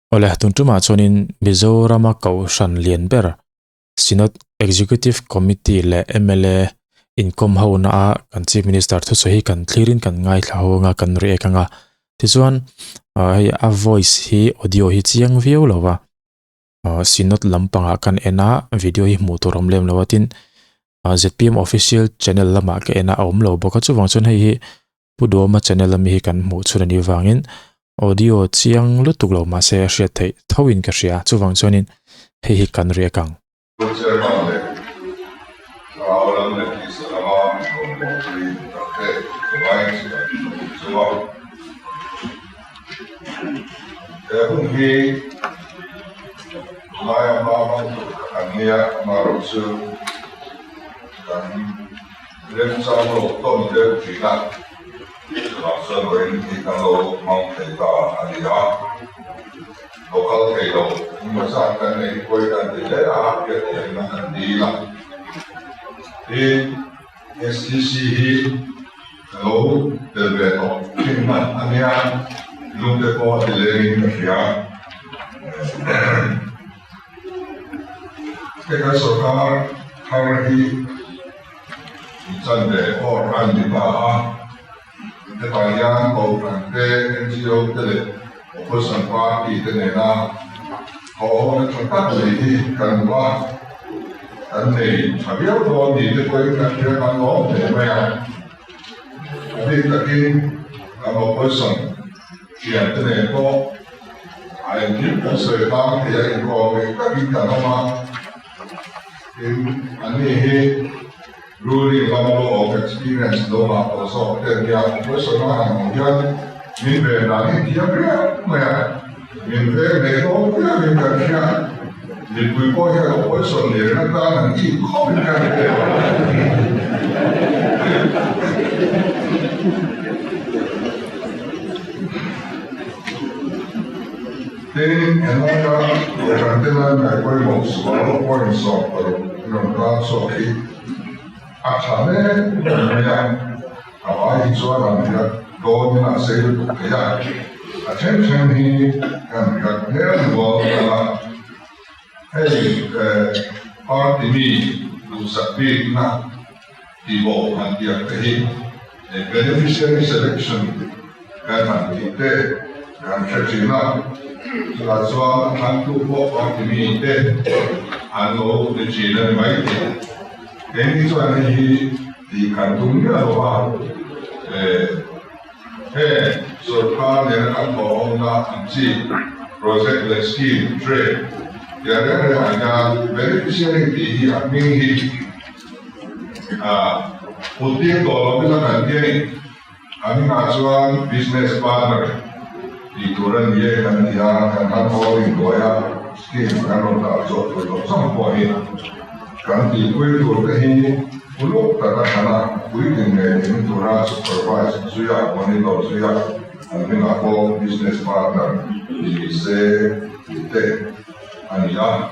Oleh tuntuma chuanin Mizorama ko shan lian ber Senate Executive Committee le MLA income ho na a kan chief minister thu sahi kan thlirin kan ngai thla nga kan ri ekanga tichuan a voice hi audio hi chiang view lowa Senate lampanga kan ena video hi hmu turam lem lowatin ZPM official channel lama ka ena om lo boka chuwang chun hei hi pudoma channel lami hi kan hmu chun ani wangin audio chiang lutuk lo ma se hriat thei thawin ka hria chuwang chuanin hei hi kan ri ekang local kayo masakan ay kuwaitan nila aakit ay nakandila in SEC hello delbeto tingnan aniyan lumde po dilerin na siya kaya sokar harhi Sunday or andi ba Italian o Frante NGO tele Opposition Party tenena o nagtatagli kanwa ani sabiyaw to ni de ko yung kaya kanwa de maya ani takin ang opposition siya tene ko ay ni po sa ibang kaya ko takin kanwa ani he ruling level of experience do ma po so kaya opposition na yan min be na ni dia be maya min be ne ko ya min ka ya ni pui ko ya ko so ni na ta na ni ko min ka de then another antena na ko mo so ko so pero no ka so ki achane ya awai so na ya God na say kaya attention he kan kaya mo na hey party me to submit na ibo ang dia kaya beneficiary selection kan ite kan chachina lazwa hantu po party me ite ano de china mai then ito ani di kantunya loa सरकार ने अपना अंची project scheme trade यारे आया बेनिफिशियरी दी अपनी ही उद्योग तो लोग ना करते हैं अभी नाचवान बिजनेस पार्टनर इतुरन ये कंदिया कंधा कोई गोया स्कीम करोड़ा जो तो संपत्ति कंदी कोई तो कहीं Ulok tata kana within the Torah supervise suya monitor suya and ako business partner ise ite aniya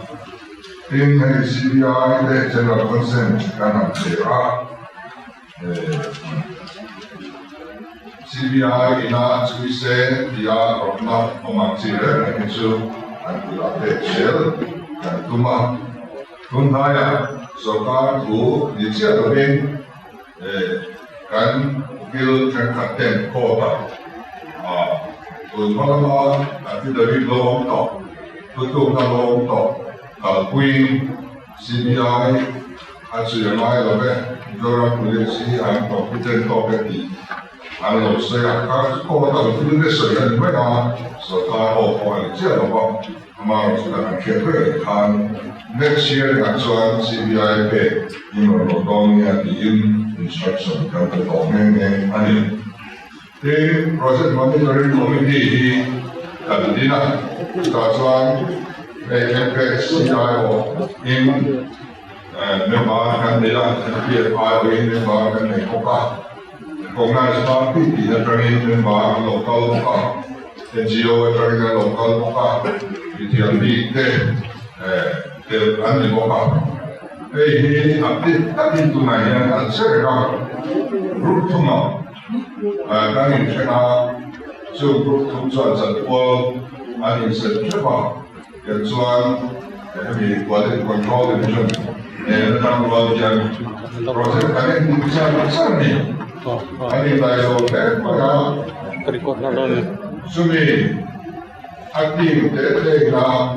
in CBI the general consent kana tera CBI ina suise dia rotna omaksire isu anulate shell dan tuma Tundaya सरकार को नीचे दोगे kan bil kan katen kota तो मतलब अभी दबी लोग तो ना लोग क्वीन CBI आज यमाय लोगे जोरा पुलिस ही हम कंप्यूटर कॉपी हम लोग से आकर कोता फिर से सही में ना सरकार और नीचे लोग हमारा उसका खेत Khan next year actual CBI pay you know at the instruction kan to domain ani the project monitoring committee kadina tatwan FX CIO in member kan dia PFI in member kan kopa Congress party di training member local kopa NGO training local kopa di del anni kopa ini update tadi tu nanya kan saya group tuma kan ini saya so group tu jual satu anh sẽ chấp vào cái chuyện vì quality control division nên trong luật dân process cái này bisa besar nih anh tại sao thế mà sumi aktif để là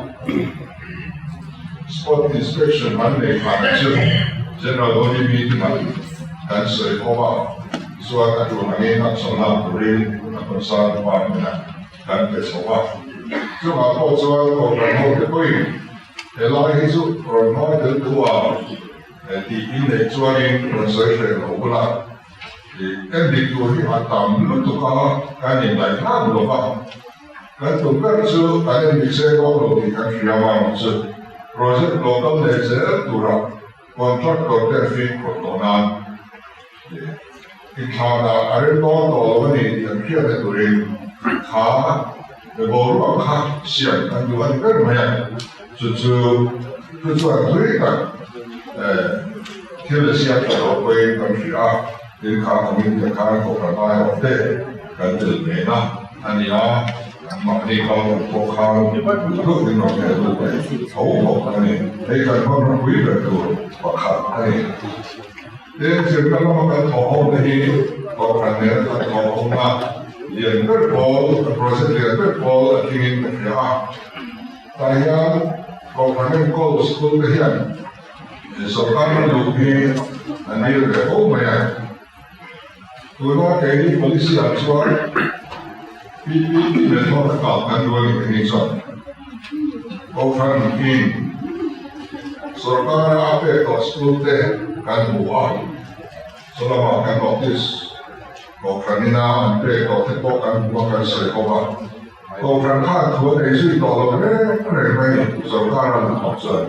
spot inspection vấn đề phản chiếu general body meeting dan sợi khoa suatu cái chỗ này nó sẽ làm riêng nó sẽ làm dan cái số hóa chúng ta có cho có cái một cái quy để nói ví dụ rồi nói đến thứ thì in để cho nên nó sẽ phải hỗ trợ thì cái việc của những hoạt động lúc đó có cái này lại khác một loại cái tổ chức sự cái này bị xe có rồi thì cái chuyện mà sự project local để sẽ tổ chức contractor để phi của tổ nan thì thà là ở đó tổ cái này thì cái này tổ chức khá để bổ sung khá xiên anhดูanh biết màคือส่วนด้วยกันที่เราเชื่อต่อไปกันที่เรื่องการทำงานการของเราได้ออกได้กันตื่นเต้นนะอันนี้มาในเขาพวกเขาก็เป็นน้องแก่ตัวไปเขาบอกอันนี้ในการพูดคุยกันตัวว่าขาดอะไรเรื่องสิ่งที่เราการทำในก็การเนี่ยการทำมาเรียนเพื่อพอ process เรียนเพื่อพอที่มีปัญหาแต่ยังgovernment calls school here. So kami lupi nanti ada maya. Tuan kami polisi actual PPP betul terkait dua ini so. Government in सरकार आपे school te kan buat. Selama kan notice government ante kote kan buat sekolah. Còn phần khác của đại sứ tỏ lộ cái này phải sở ca là học sinh.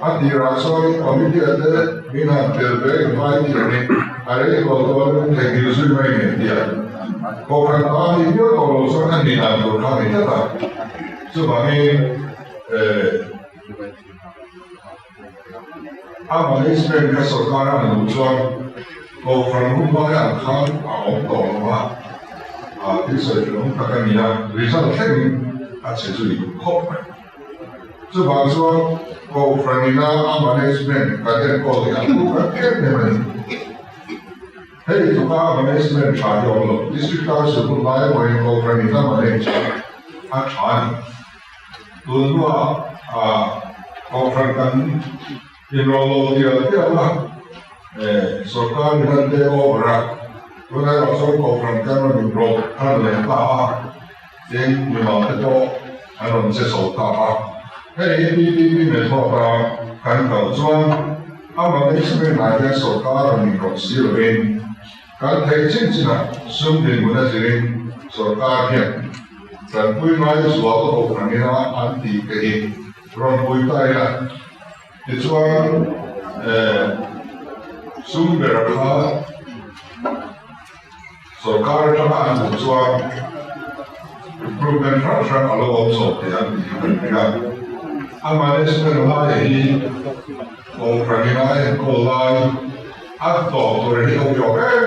Anh đi ra soi ở bên kia thế, mình làm tiền về vay tiền này, ở đây còn có thành điều suy vay này tiền. Còn phần khác thì nhớ tỏ lộ soi anh đi làm được khác thì chắc là, chứ mà mình anh mà lấy xem cái sở ca là đủ cho, còn phần hôm nay anh khác ông tỏ lộ mà. thì sở chúng ta cái này vì sao thế sẽ注意好嘛？这把说过分的management cái cái có cái cũng cái cái này hey chúng ta management trả cho nó district council cũng lại với có phần de management trả luôn đó có phần cái enroll dia lah sở ca mình để over Tôi nói là số cổ phần cái nó được rồi, nó là ta nên mình làm cái đó, nó sẽ số ta. Cái này mình thọ ra cái đầu tiên, mà cái sự này cái số ta là mình có sử dụng. Cái thấy chính là sử dụng một cái gì số ta hiện. Rồi cuối nói số cổ phần này là anh đi cái rồi cuối tay là thì cho sử dụng được सरकार का अनुसार improvement function अलग हो सकते हैं हमारे इसमें हमारे ही कंपनी को लाई अब तो रेडी हो गया है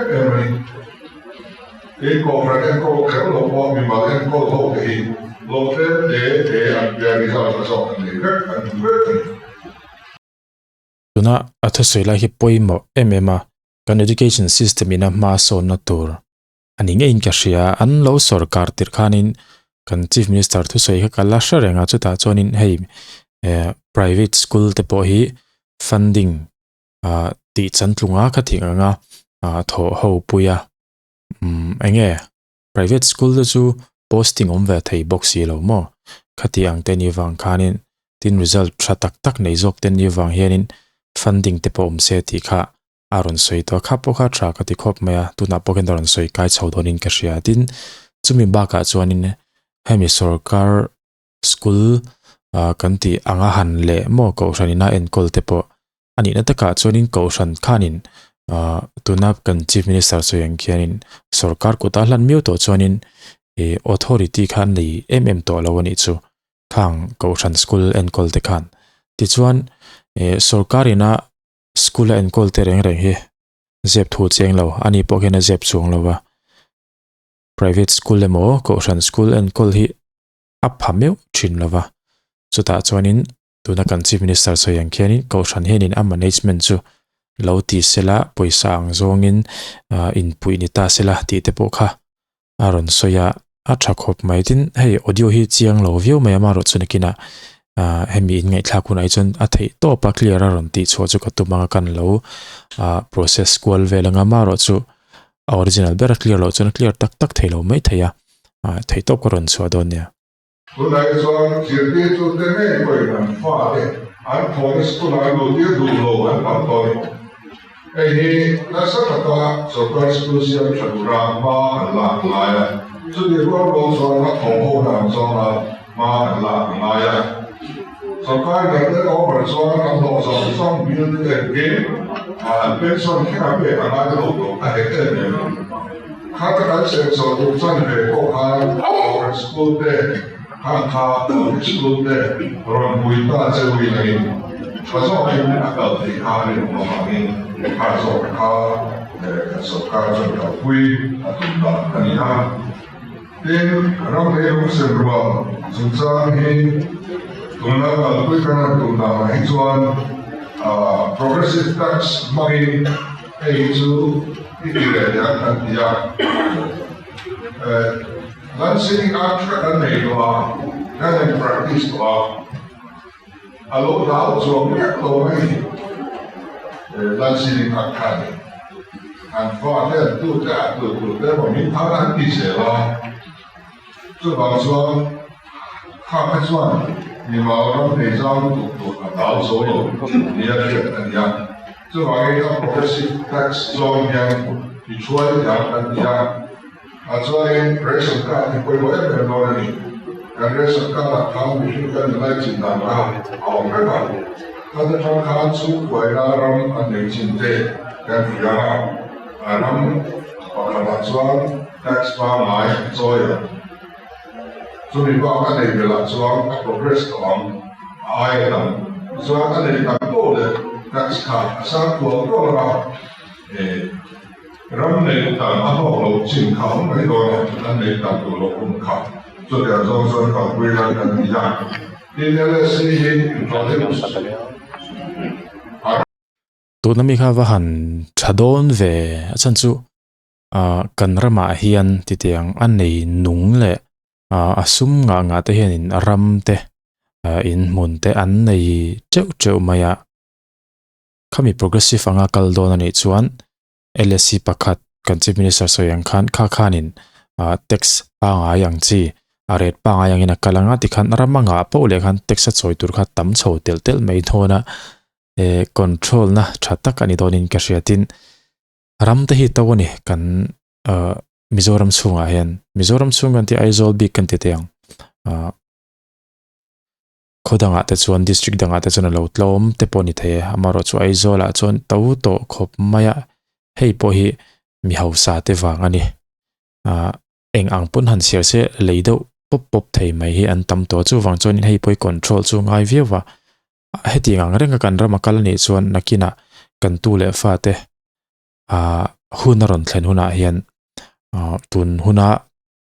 एक कंपनी को क्या लोग वो मिमाले को तो ही लोग दे अंबिया रिजल्ट तो नहीं करते tuna atha soila hi poimo emema kan education system ina ma so na tur ani nge in ka ria an lo sarkar tir khanin kan chief minister thu soi ka la sha renga chuta chonin hei private school te po hi funding ti chantlunga kha thinganga tho ho puya enge private school chu posting om ve thei box hi lo mo khati ang te ni wang khanin tin result tha tak tak nei jok ten ni wang hianin funding te po om se ti kha aron soi to kha po kha tra ka ti khop maya tuna poken daron soi kai chhaudonin ka ria tin chumi ba ka chuanin hemi sarkar school kan ti anga han le mo ko ranina enkol te po ani na taka chuanin ko ran khanin tuna kan chief minister soyang khianin sarkar ko ta hlan miu to chuanin authority khan nei to lawani chu khang ko ran school enkol te khan ti chuan sarkarina school enkol te reng hi zep thu cheng lo ani poken zep chung lo wa private school le mo ko ran school enkol hi phameu thin lova chuta chuanin tuna kan chief minister soyang khianin ko than henin a management chu lo ti sela poisa ang zongin in pui ni ta sela ti te po kha aron soya a thakop mai tin hei audio hi chiang lo view mai ma ro chunakina hemi in ngai thla kun ai chon a thei to pa clear aron ti chu chu katuma kan lo process kwal velanga ma ro chu original ber clear lo chon clear tak tak thei lo mai theya thei to koron chu adon nia tôi lại cho chuyện đi tôi đến đây bởi làm pha đấy anh thôi tôi lại đầu tiên đủ lâu anh bắt tôi ấy là rất là to so cái số tiền chuẩn ra mà lạc lại cho nên tôi lo cho nó thông hậu làm cho nó mà lạc lại so cái này nó có phải cho nó làm cho xong biến thành cái bên trong cái nào về anh ấy đâu có cái cái này khác cái sẽ cho tôi chân về có hàng ở school đấy hàng khá school đấy rồi buổi ta sẽ về này cho cho anh ở thì khá này mà mình khá cho khá so khá cho nó vui tụi ta anh ha nên làm thế cũng sẽ rồi chúng ta thì tụi nó vui cái nào tụi ta hay chọn progressive tax money hay chú cái gì đấy anh ya lansing after a neighbor and practice law. A lot of lansing academy. And for them do that, to them, I mean, how that is a law. So, also, how much one? You know, they don't do also, near and young. So, I have progressive tax zone young, Detroit and young. So I ration card ni poi whatever no ni kan ration card account ni kan lai chin dan ra au ka ba kada tang khan su poi la ram an nei chin te kan ya ram pa la chuan tax pa mai joya so ni ba ka nei la chuan progress on ai lam so ka nei ka to le tax card sa ko to ra ram này ta mà họ lộ trình khảo mấy đôi anh này ta tụ lộ cũng khảo cho nên do khảo quy là cần gì à đi lên xây cho nên tu nami kha wa han thadon ve chan chu kan rama hian ti tiang an nei nung le asum nga te hian in ram te in mun te an nei cheu maya khami progressive anga kal don ani chuan LSC pakhat kan chief minister soyang khan khanin tax panga yang chi aret panga yang ina kalanga tikhan ramanga po le khan tax choi tur kha tam chho tel mai thona control na thatak ani donin ka hriatin ram te hi tawani kan Mizoram chunga hian Mizoram chunga ti Aizawl bik kan ti teang khodanga te chuan district danga te chuna lo tlom te poni the amaro chu Aizawl a chon tau to khop maya hei po hi mi hausa te wang ani eng ang pun han siar se leido pop thei mai hi an tam to chu wang chon hei poi control chu ngai viwa heti ang renga kan rama kal ni chuan nakina kan tu le fa te hunaron thlen huna hian tun huna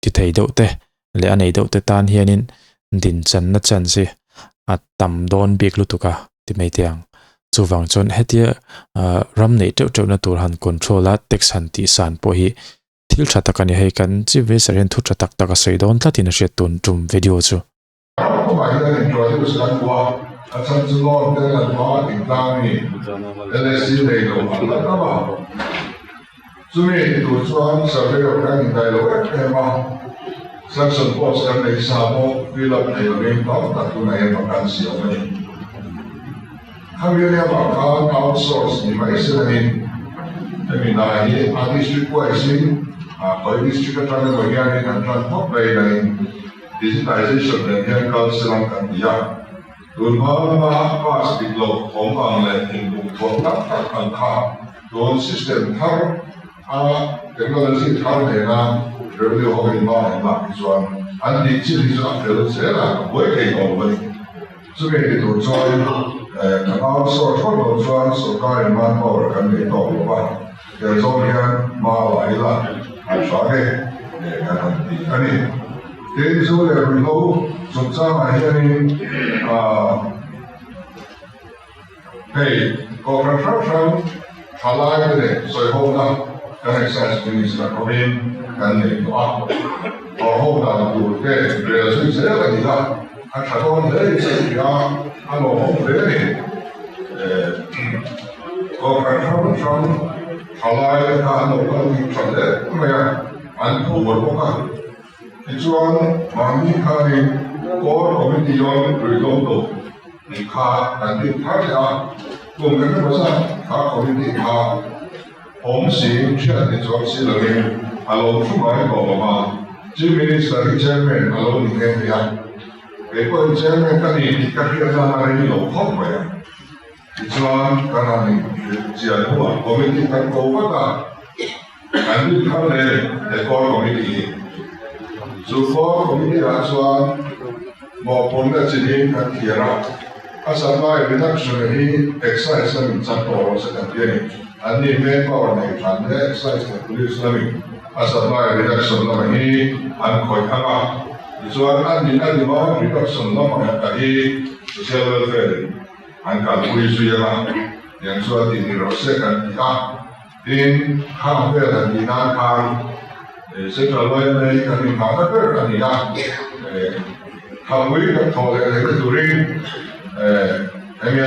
ti thei do te le anei do te tan hianin din chan na chan si tam don bik lutuka ti mai tiang chu wang chon hetia ram nei teu na tur han control a tax han ti san po hi thil thatakani hei kan chi ve saren thu thatak taka seidon tlatin a hriat tun tum video chu Section post kan may sabo fill up na yung tatlo na yung vacancy o mali. Kami niya baka outsource ni may sinahin kami dahil ang district ko ay by district at ang magyari ng transport by na digitization ng health silang kandiyan. Doon makakapas biglo kung ang leting bukto at ang doon system har technology har na revenue holding law na kisuan ang digital sa apel sila buhay kayo buhay so kaya ito join ang outsource ko join so kaya manpower kan ito ba kaya so yan mawaila ang sabi ani then so every low so จ้างอะไรนี่hey construction ทลายไปเลยสวยโหดนะการ excise minister ก็มีการเลี้ยงตัวพอโหดนะดูแค่เรื่องสุดเสียกันดีละอันถ้าต้องเลี้ยงสิ่งที่อันโหดเลยconstruction ทลายการโหดกันที่สุดเลยไม่อันถูกบอกว่าส่วนมันมีใครก็คอมมิชชั่นหรือลงตัวมีค่าอันที่ท่านจะกลุ่มกันก็จะถ้าคอมมิชชั่นผมสิ่งที่จะจบสิ่งเหล่านี้อารมณ์ช่วยบอกว่าจีมินิสต์ที่เชื่อมั่นอารมณ์นี้เป็นยังไงก็เชื่อมั่นกันนี่ที่การที่จะมาเรียนรู้ข้อมูลส่วนการนี้เชื่อว่าคอมมิชชั่นก็ว่าอันที่ท่านเลยแต่ก็คอมมิชชั่นsupport committee rasuan maupun kejidim dan kira asal baik reduction ini exercise dan contoh sekalian ini member orang yang exercise dan tulis lagi asal baik reduction lagi angkoi apa soal ini mana reduction lama yang tadi social welfare angka tulis yang soal ini rosekan kita in hampir dan dinakan Central Valley kan di mana kan di yang kami kan tahu dari turin tanya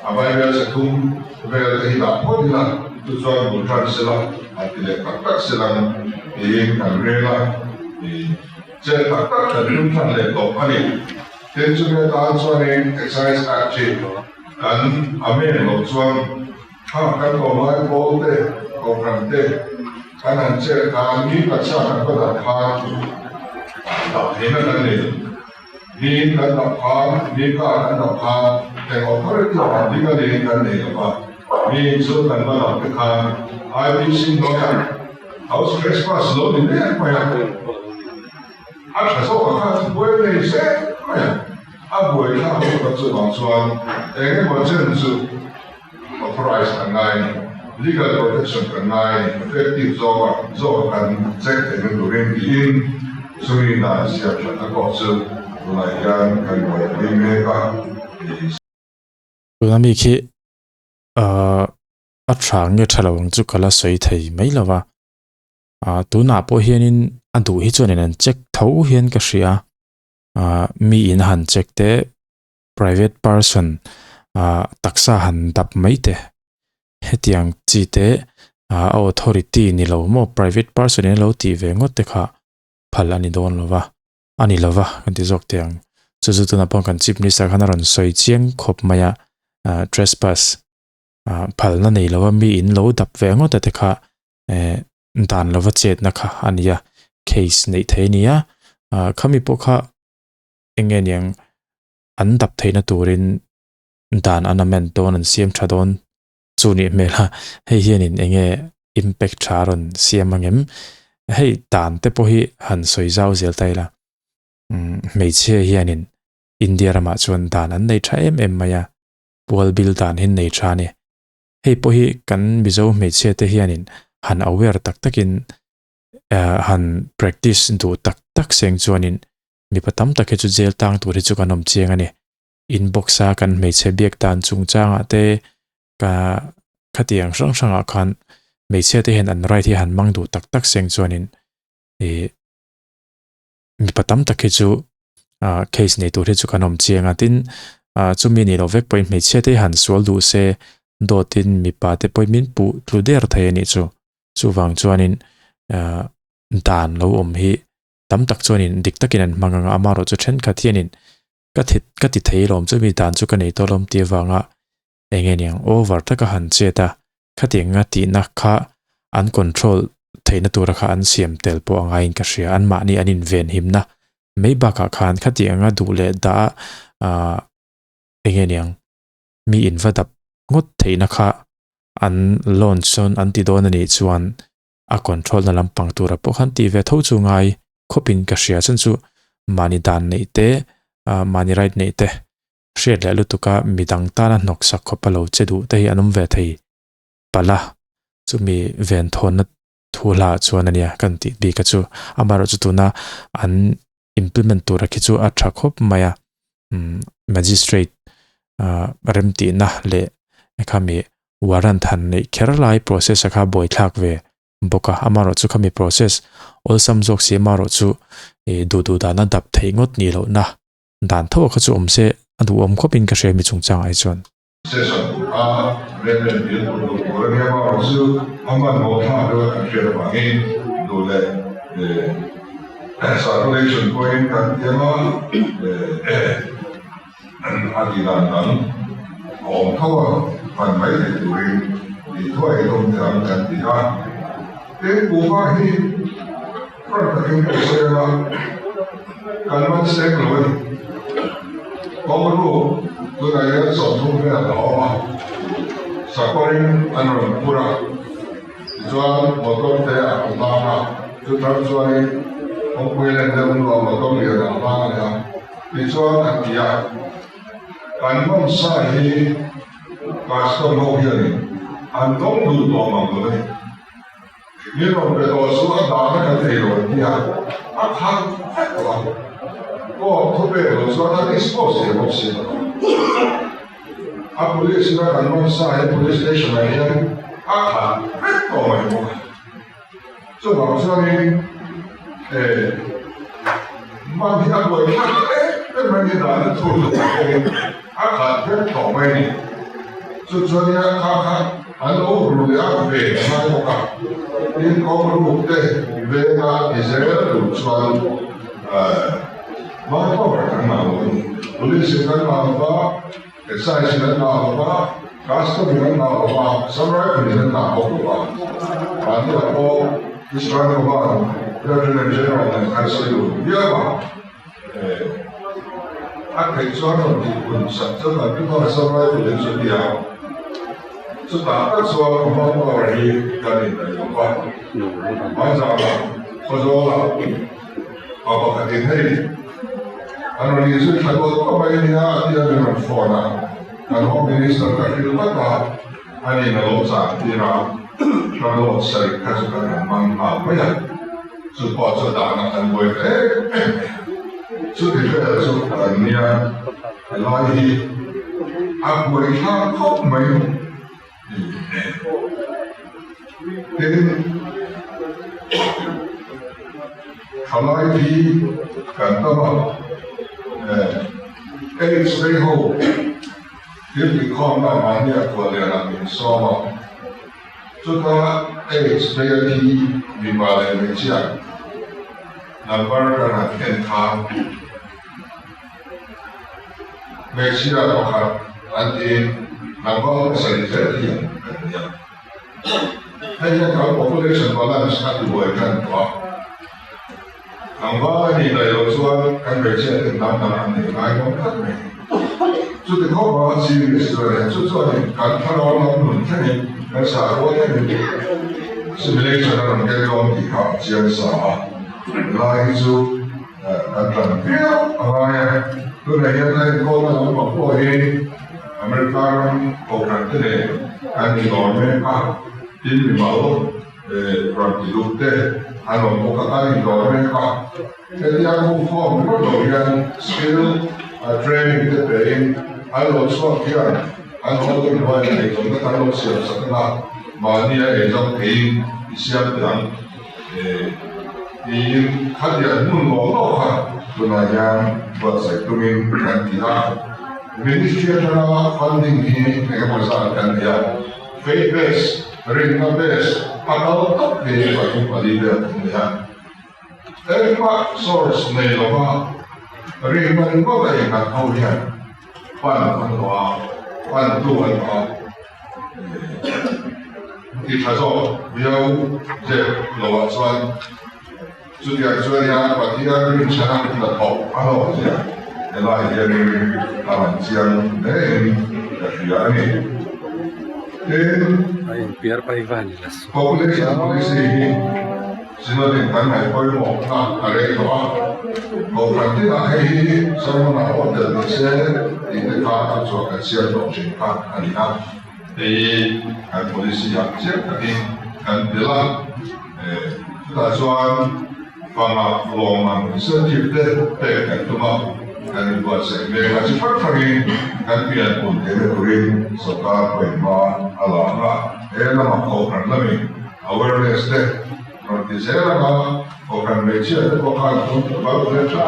apa yang sekum dari kita pun lah itu soal bukan silang artinya tak silang ini kan rela jadi tak dari bukan laptop ini dan juga tahu soal exercise active kan amin loh soal kan kalau boleh kau kan karena kami baca pada hal tak hemat lagi. Ni kan tak hal, ni kan tak hal. Tengok pada kita ni kan ni kan ni apa. Ni so kan pada kita. IBC noya. House trespass lo ni apa ya? Apa so kan boleh ni se? Apa ya? Apa boleh lah kita tu bangsuan. Macam tu authorize dengan legal protection kanai effective zone kan check dengan during in suri na siap tak kau tu layan kan buat mereka. Kami ki atang ni terlawang tu kalau soi thai mai lawa tu na po hianin adu hi chuanin check thau hian ka hria mi in han check te private person taksa han dap mai te hetiang chi te authority ni lo mo private person ni lo ti ve ngot te kha phal ani don lova ani lova kan ti jok tiang chu chu na pong kan chief minister khanaron soi chiang khop maya trespass phal na nei lova mi in lo dap ve ngot te kha dan lova chet na kha ania case nei theinia khami po kha engen yang an dap theina turin dan anamen don an siam thadon chuni mela hei hianin enge impact tharon siamangem hei dan te po hi han soi zau zel taila meiche hianin India rama chuan dan an nei tha em maya pol bil dan hin nei tha ni hei po hi kan mizo meiche te hianin han aware tak takin han practice du tak tak seng chuanin mi patam tak chu zel tang tur hi chu kanom chiang ani inbox a kan meiche biak dan chung changa te ka khatiang sang sang khan meiche te hen an right hi han mang du tak tak seng chuanin mi patam tak chu case nei tur hi chu kanom chianga tin chumi ni lovek point meiche te han sual du se dotin mi pa te point min pu tluder thai ani chu wang chuanin dan lo om hi tam tak chuanin dik takin an manganga amaro chu then khathianin ka ti thei lom chu mi dan chu ka nei to lom ti wanga engen yang over taka han cheta khatinga ti na kha an control theina tura kha an siam tel po anga in ka hria an ma ni anin ven himna mei ba ka khan khatinga du le da engen yang mi in vadap ngot theina kha an launch son an ti don ani chuan a control na lampang tura po khan ti ve tho chu ngai khopin ka hria chan chu mani dan nei te mani right nei te hriat le lutuka midang tana nok sak khopalo chedu te hi anum ve thei pala chumi ven thon na thula chuan ania kan ti bi ka chu amaro chu tuna an implement tura khi chu a tha khop maya magistrate remti na le khami warrant han nei kherlai process kha boi thlak ve boka amaro chu khami process ol samjok se maro chu du da na dap thei ngot ni lo na dan tho kha chu omse adu om khopin ka shemi chungchang ai chon session ren bil ko re ma chu amman mo tha do ka share ba ngi do le circulation point kan tema adilan dan om thawa fan mai de du ri di thoi dom chang kan ti ha bu ba hi pra ta kin se la kan man se ko có một lúc tôi thấy cái sổ thu cái là đó mà sao có những anh rồi mua ra cho một công ty à cũng bao mà tôi thấy cho anh ông quay lên đâu mà một công ty là bao này thì cho anh chị à anh mong sai thì custom hậu hiện anh không đủ đồ mà người nhưng mà cái đồ số anh đã cái gì rồi thì anh thắng rồi 또 토베로 수학하는 스포츠에 봅시다. 아 폴리스가 간만사의 폴리스 스테이션에 아까 또 말고 저 방송이 만디가 뭐 이렇게 많이 나는 소리도 아까 또 말이 저기 아까 안 오르는데 앞에 나오까 이 거꾸로 때 왜가 이제를 주한 Maka orang mahu, polis kan mahu, SIS kan mahu, custom kan mahu, samurai kan mahu. Nanti apa Israel mahu, Lieutenant General dan Kasih dia mahu. Akhir suara di pun setelah kita samurai polis dia. Setelah suara mahu orang ini kan ini apa? Macam apa? Apa kata ini? Allora gli eserciti come in Italia non fuori, hanno ministro che il papà, hanno lo sa, dirà, quando sei caso che non ha mai, su posso dare una voi su di te su mia lai a voi ha come Halai di kantama AIDS reho Hindi ko na manya ko na namin so Suka AIDS reho di bale media Number na kenta Media ko ka anti number sa literature Kaya ka population balance na tuloy kan ko Ang bahay ni Joshua kan bersih tentang dalam nilai konkret. Sudah kau bawa serius sebenarnya. Sudah kan kalau orang mungkin kan seharusnya simulation dalam kerjaan kita biasa. Lain itu dalam dia orang tu yang kau dalam apa ini Amerika program ini kan di luar ini malu praktikute hanno pokatani dormeka jadi aku form program skill training the brain hanno software hanno itu buat itu kita hanno siap setelah mania itu kain siap dan di kerja pun orang tunanya buat sektorin kan tidak ministry adalah funding ini mereka masalah dia faith based ringan based atau tak dia bagi valida ya. Pak source ni loh ringan kau yang nak tahu ya. Pan tuan kita so biar je lawan soal sudah yang bagian rencana kita tahu kalau ya. Ela jadi kawan siang ni biar paivan las. Populasi sinodin kan ay koy mo na are ko ko pati na ay sama na ko de se in ka so ka sia do jin ka ani na ay polisi ya sia ka kan bila ta so 방아 로만 인센티브 때 간도마 간이 부어서 내가 지금 faktory 간비한 본대로 우리 소가 보이마 알아가 에나마 코프라미 awareness 때 그런데제가 코프라 매치에 코프라 좀 바로 좀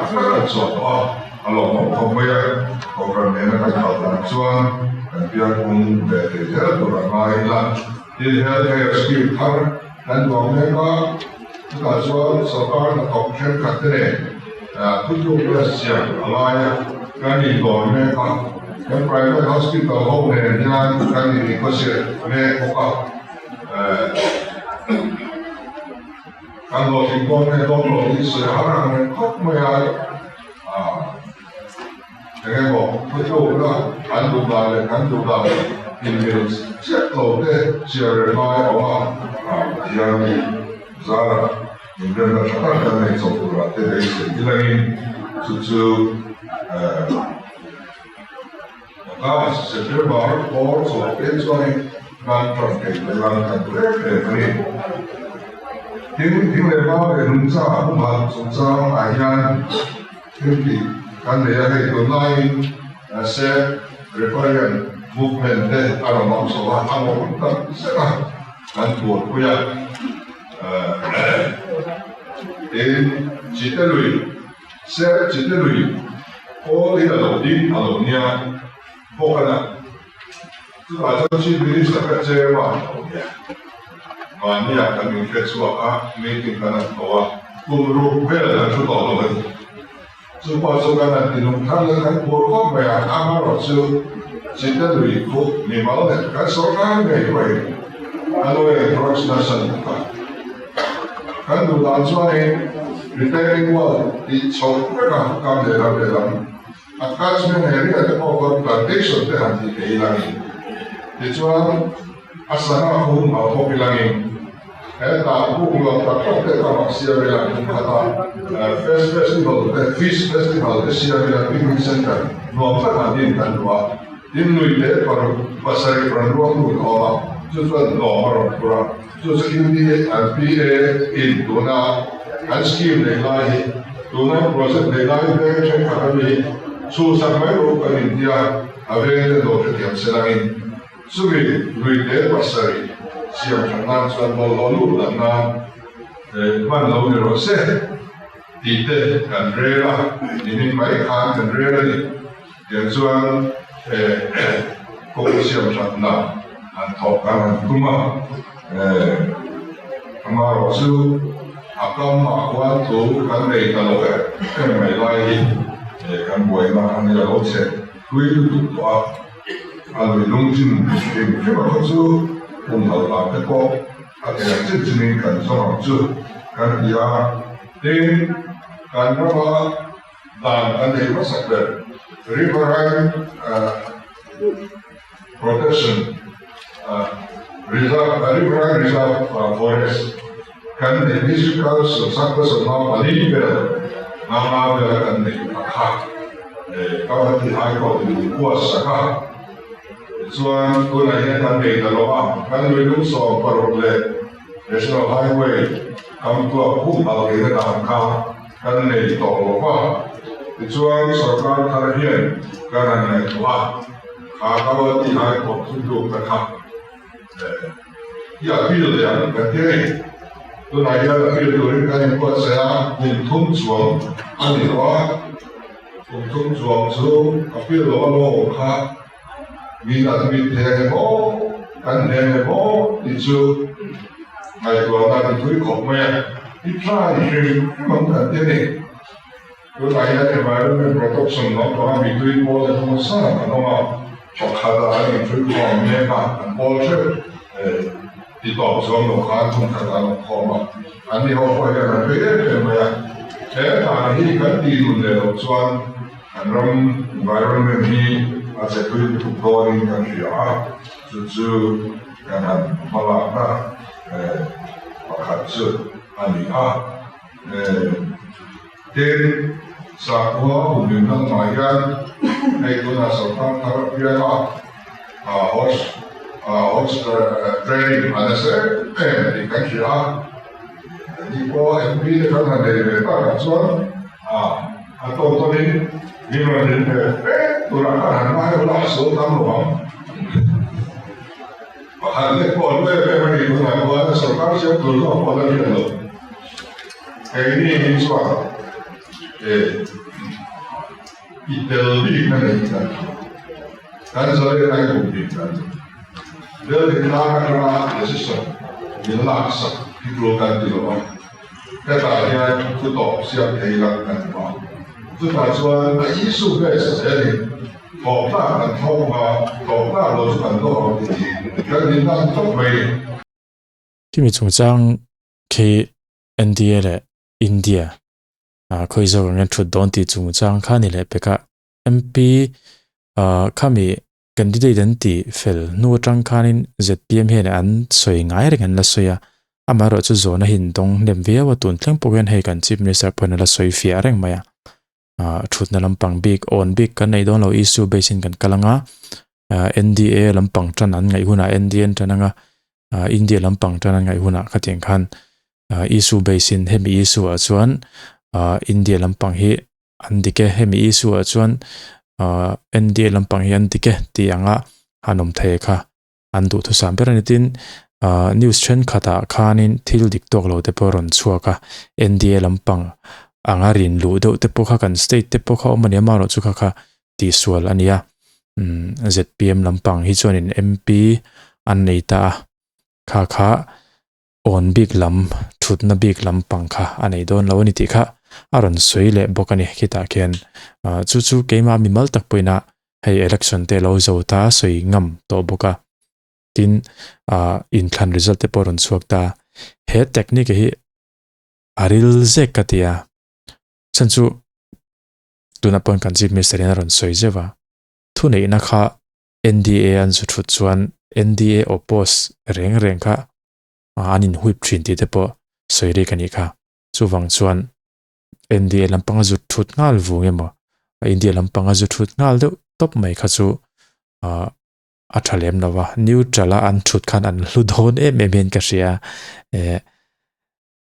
서 알로 코프야 코프라 내가 가다 주한 간비한 본대로 돌아가이라 이해할 스킬 타 간도메가 그래서 서가는 덕션 같은 그쪽으로 시작 알아야 간이 도메가 private hospital home 그냥 간이 이것이 내 고가 간도 인권의 도로 있어야 하라는 뭐야 그리고 그쪽으로 간도다 인물 셋도에 지역을 마어와 지역이 Zara, invernă șaptea de exopura, de exilării, suțu, da, se trebuie or să pensioni, gan tranquil, gan tranquil, din leva renunța acum, sunța aian, când ea e online, se referă movement aromat sau aromat, se gan tuotuia. Citelui, se citelui, o din alonia, bocana. Tu atunci veni să faci mania că mi fecua a meeting kana toa, cum rupela tu todo. Tu poți să gana din un cal că porco mea amaro tu citelui cu nimale, ca să organizezi mai. Aloe proxima Kandu dansuane repairing wall di chokka kamde rabelam attachment area the over plantation te hanti keilangi dichuan asana hum au popilangi eta hum ta kotte ta siavela kata festival the feast festival the siavela picnic center no ta hanti kanwa dinnuite par pasari pranruwa tu ola jusuan no maro pura就是因为BA in Dona and scheme they lie, Dona project they lie there, check academy, so some my local India, available doctor can sell in. So we there was sorry, see a chance and Bolu and now one loader was said, Dite and Rela, in my hand and really, and so on, Coliseum Chatna and Top and Kuma. Amaro su akam akwan tu kan nei taloe kan mai lai kan boi ma an ya lo che kui tu pa al long jin ke ma su um hal la pe ko a ke jin jin kan so ma su kan ya den kan ma dan an nei ma sak riverine protection reserve forest kan the physical sakta sama bali per nama per kan the akha kawati high court di kuasa ka chuan ko na ya kan de lowa kan we lu so paroble national highway kam to hu al ge da ka kan ne to lowa chuan sarkar thar hian kan ne wa kawati high court tu ka ya pilih yang penting tu naya pilih kan buat saya untung juang ani doa untung juang tu pilih lo kah minat minat mo kan dene mo itu mai tuan kan tu kau maya itra ini mana dene tu naya environment protection no kau itu mo le mo sana no chokada ini tu kau maya kan boleh di bawah semua kan kata koma, ane apa yang ada ya, saya ini kan di dunia tuan, anram environment ini ada tu growing kan dia, tu kan malah pakai ane dan sakwa hubungan mayan, itu nasalkan harap dia host training ada saya di kan dia thì có MP để các thằng này về các cả xuống tôi đi nhưng mà đến về tôi đã các thằng mai tôi đã số năm rồi hẳn là còn về mình cũng phải có sở các siêu tôi nó có lên được cái này như sao Italy này kan saya nak buktikan dari negara Malaysia yang laksa dikeluarkan di luar katanya tutup siap kehilangan uang itu maksudnya isu guys jadi Họp thông qua luật bản đồ thì cái liên quan tốt về khi mình chúng trang khi India là India khơi dầu ngân thuật đón thì chúng trang khá này là beka MP kami candidate đến thì phèl nua trang khanin ZPM hiện an soi ngay rồi ngân là soya amaro cho zona hin dong nem vía và tuần thang program hay kan chief minister pon là soi fia reng maya thut na lampang big on big kan nei don lo issue basin kan kalanga NDA lampang tran an ngai huna NDN tananga India lampang tran an ngai huna khateng khan issue basin hemi issue a chuan India lampang hi andike hemi issue a chuan NDA lampang hi andike ti anga hanom the kha andu thu sam peranitin news trend khata khanin thil dik tok lo te poron chuaka NDA lampang angarin lu do te pokha kan state te pokha omani amaro chu kha ti sual ania ZPM lampang hi chuanin MP an neita kha on big lam thutna big lampang kha anei don lo ni ti kha aron soile bokani khita ken chu keima mimal tak poina hei election te lo zo ta soi ngam to boka tin in thlan result te poron chuakta he technique hi aril zekatia chanchu tuna pon kan chief minister ron soi jewa thu nei na kha NDA an chu thut chuan NDA oppose reng kha anin huip thin ti te po soi re kani kha chuwang chuan NDA lampang zu thut ngal vungemo India lampang zu thut ngal de top mai kha chu athalem lawa neutral an thut khan an hludon men ka ria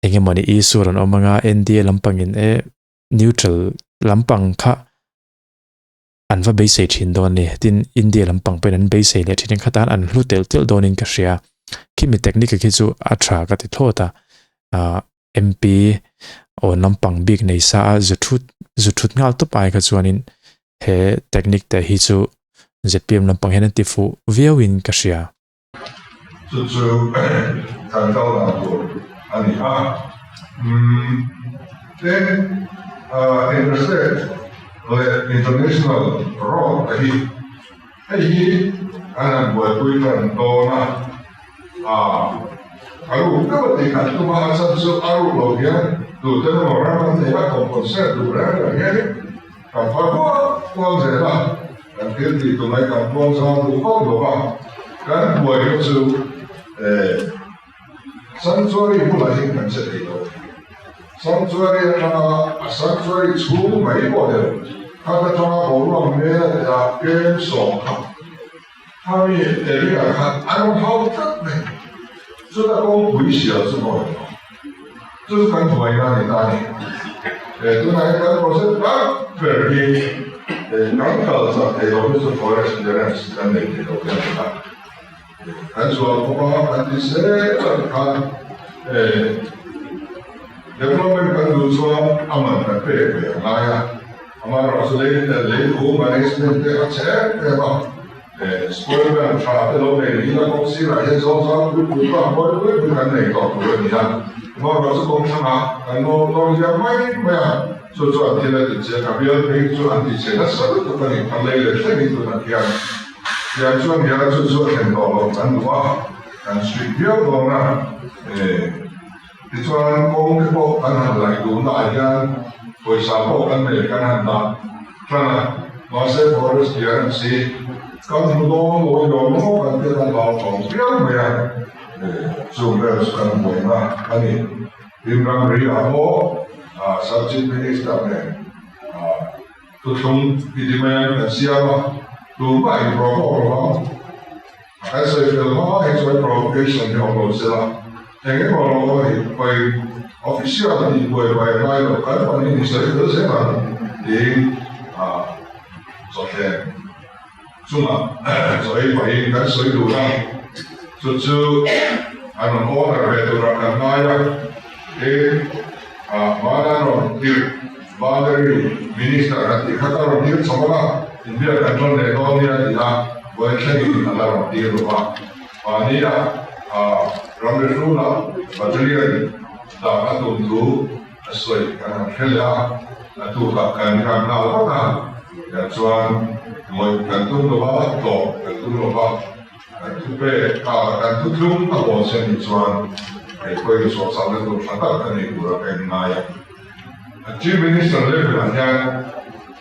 engemoni isuran omanga NDA lampang in neutral lampang kha anwa base thin don ni tin India lampang pen an base le thin khatan an hlutel tel donin ka ria kimi technique ki chu atha ka ti thota MP o lampang big nei sa zuthut ngal to pai ka chuanin he technique te hi chu ZPM lampang hen ti fu viewin ka ria chu kan dau na ko ani then interstate international law hi anan buat tuikan dona aru kalau tingkat tu bahasa tu aru logian tu teno orang tidak komposer tu berada ya kan apa saya dan kita itu naik kampung sama tu kau doa kan buat itu sanctuary mulai kan sedih sanctuary chu mai model kata cuma orang ni ya game song kami dari akan anu hal tak ni sudah kau puisi ya semua itu kan tuai nani tani itu naik kan proses pergi nangkal sampai office of forest clearance dan itu kan kan suatu apa nanti saya kan development kan dulu aman kan PPP naya हमारा असली लेखो मैनेजमेंट के अच्छे हैं स्कूल में छात्र लोग ने इला कोसी राजे जोसा कुछ हमारे कोई करने का कोई नहीं है हमारा तो कौन सा कनो तो या मैं जो अकेले दिखे कभी और नहीं जो अंतिम से ना सब तो कहीं पल्ले लेते नहीं तो ना क्या जो है तो kan dua kan studio dona itu kan kong ke kan lagi dona aja कोई सापो kan mereka nanda karena masa forest dia sih kan mudong loyo kan kita langsung dia mereka sumber sekarang boleh kami bimbang beri apa subject minister ni tutung pidiman siapa tu baik protokol saya film itu provocation yang boleh sila yang kalau official thì buổi bài mai là cái phần này sẽ được sẽ là để昨天chung所以反映跟水土上就是order về từ rằng ngay để mana nó đi boundary minister thì khát rồi đi xong rồi India control này đó đi thì là với cái gì là làm đi rồi và đi là làm được luôn là và cho nên là các tuần thủ soi cái nào khác là tu tập cái nào nào đó là chuan mọi cái tu nó bắt đầu cái tu nó bắt tu về cái tu chung là bộ sen chuan cái coi số sáu cái tu phát cái này của cái này Chief Minister level hanya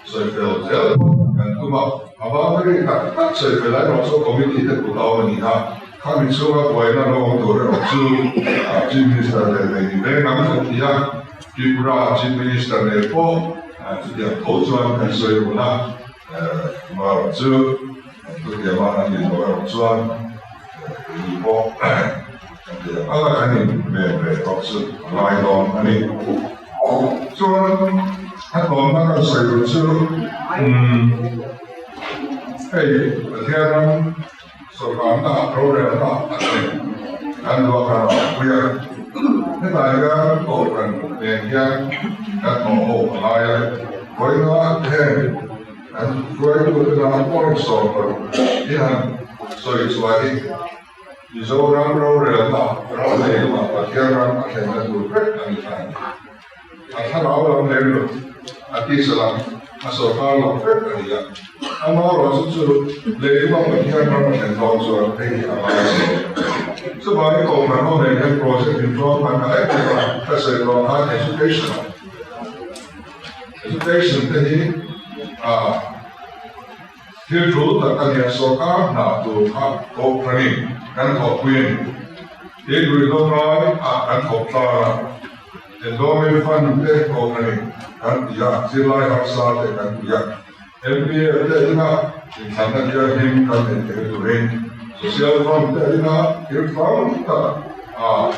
social zelf dan cuma apa mereka tak sebelah masuk komiti terutama ni kami semua buatnya orang tua Chief Minister level ini memang dia Tripura Chief Minister level dia tujuan kan saya guna maju untuk dia mana di luar tujuan ibu dia apa kan ini maksud lain orang ini cho hắn còn đang là sử dụng sự cái theo năm số phạm đã rồi đã hắn lo cả bây giờ cái này cái cổ phần tiền giang cái hộ lại với nó thêm hắn với cái là con số thì hắn sử dụng lại thì số năm rồi để mà theo năm cái này đủ hết làถ้าเราเรียนรู้อาทิตย์สลับอาศัยการหลอกเพื่อนอะไรอย่างอันนั้นเราสุดๆเลยว่าเหมือนที่เราเห็นตอนส่วนที่อะไรสมัยก่อนเราเรียนโปรเจกต์อินฟอร์มันอะไรก็ว่าถ้าเสร็จเราหา education ที่ที่รู้แต่การเรียนสกัดหนาตัวครับโคพรีกันขอบคุณที่ดูน้อยกันขอบตาEndowment fund te kokani kan ya silai harsate kan ya MPA te ina insana dia him kan te turin social fund te ina irfan ta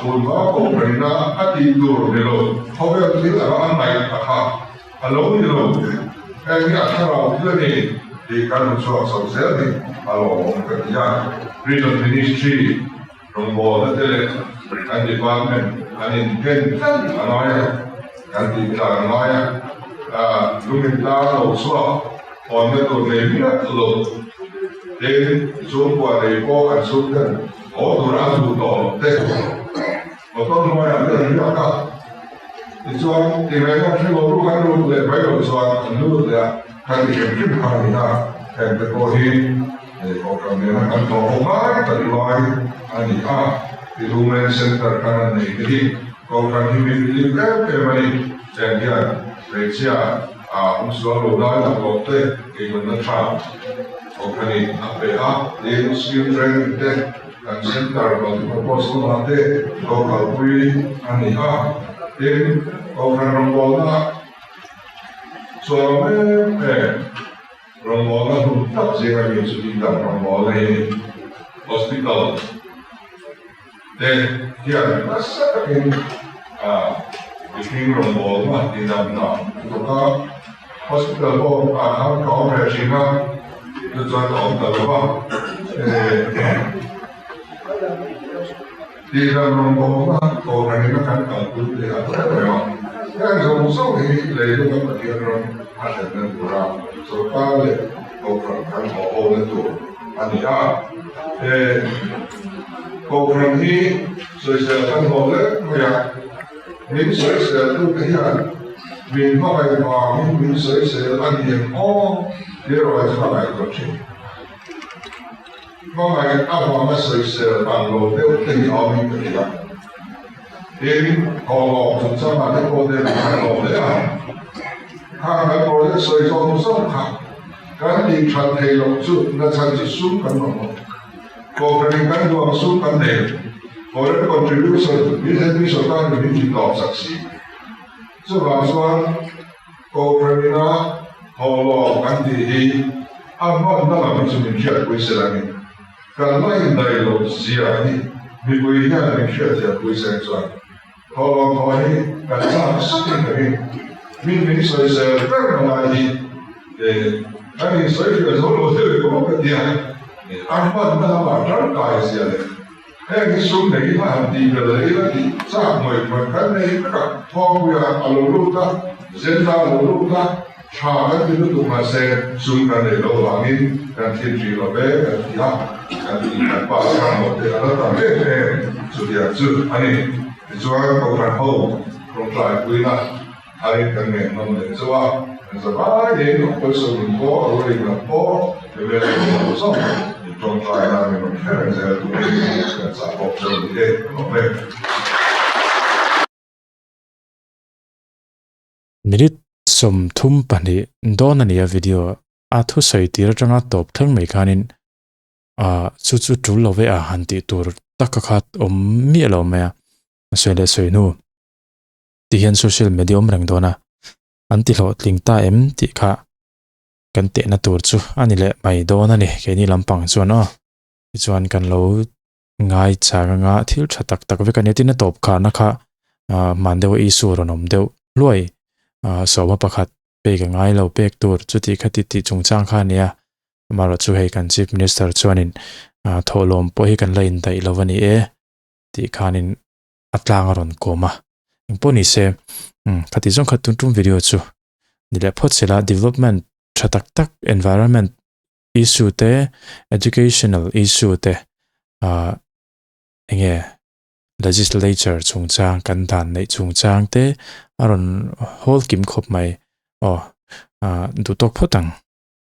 tulma kokani na ati dur nilo hobe ti ara nai ta alo nilo ni akhara dia ni di kan so social ni alo kan ya regional ministry rombo te and department and intent anaya and the anaya lumita also on the lemia lo then so qua dei po and so then all durante tutto te ma quando mai andare in casa insomma ti vengono più loro le vai so annulla la kan di più parina e per poi o cambiare anche o mai per lui anni di Lumen Center kanan negeri kau kan hidup kembali dan dia Malaysia unsur lokal dan lokal kemudian Trump kau kan APA di skill training dan center bagi proposal nanti kau kalkui aniha dan kau kan rombola soalnya rombola untuk jangan mencuci rombola ini hospital dan dia masa ini bikin rombol mah di dalam kita hospital ko aham kau bersihkan itu jual hospital apa di dalam rombol mah kau nanti kan kalkul dia apa yang semua ini lagi tu kan dia orang ada negara soal kau kan kau itu ania Program ini sesuatu boleh ya, min sesuatu kehian, min pakai bang, min sesuatu yang dia orang pakai kerja. Pakai apa masih sesuatu banglo dia tinggal min kehian. Ini kalau sama ada boleh banglo dia, kalau boleh sesuatu sama, kan di cantik loksu, nak cantik sum kan mana. Kooperatifkan dua maksud penting. Orang kontribusi bisa disokan lebih tidak saksi. Sebab kooperatifnya kalau nanti apa dalam menjadi kuasa lagi. Kalau lain dari lokasi ini, miguinya menjadi kuasa thọ coi cả sao sức cái mình soi sờ tất cả mọi gì để anh soi cái số lượng thứ có cái gì anh vẫn là bảo rất tài gì đấy cái số này là đi về đấy là đi ra mọi cái này các thọ bây giờ alo ta diễn ra alo ta cha cái thứ tụi mà xem xuống cái này đâu là mình cái thiên chỉ là bé cái gì đó cái gì cái ba cái một cái đó là bé bé chủ yếu chứ anh cho cầu thành hậu trong trại quy là anh cần nghề nông nghiệp cho giờ ba đến một cơ sở có rồi là có để về làm sống trong trại là mình phải làm gì tụi mình sẽ học được cái nó về minute som thum pani don ania video a thu sei tir tanga top thleng mai khanin chu chu tu lo ve a han ti tur takakhat mi lo me sele soinu ti hian social media rang dona anti lo tling ta em ti kha kan te na tur chu ani le mai dona ni ke ni lampang chuan chuan kan lo ngai changa nga thil tha tak tak ve kan etin top kha na kha man deu i su ronom deu loi soma pakhat pe ka ngai lo pek tur chuti khati ti chungchang kha nia maro chu hei kan chief minister chuanin tholom po hi kan lain dai lovani ti khanin atlang ron koma poni se khati jong khatun tum video chu nile photsela development thatak tak environment issue te educational issue te enge legislature chungchang kan dan nei chungchang te aron hol kim khop mai du tok photang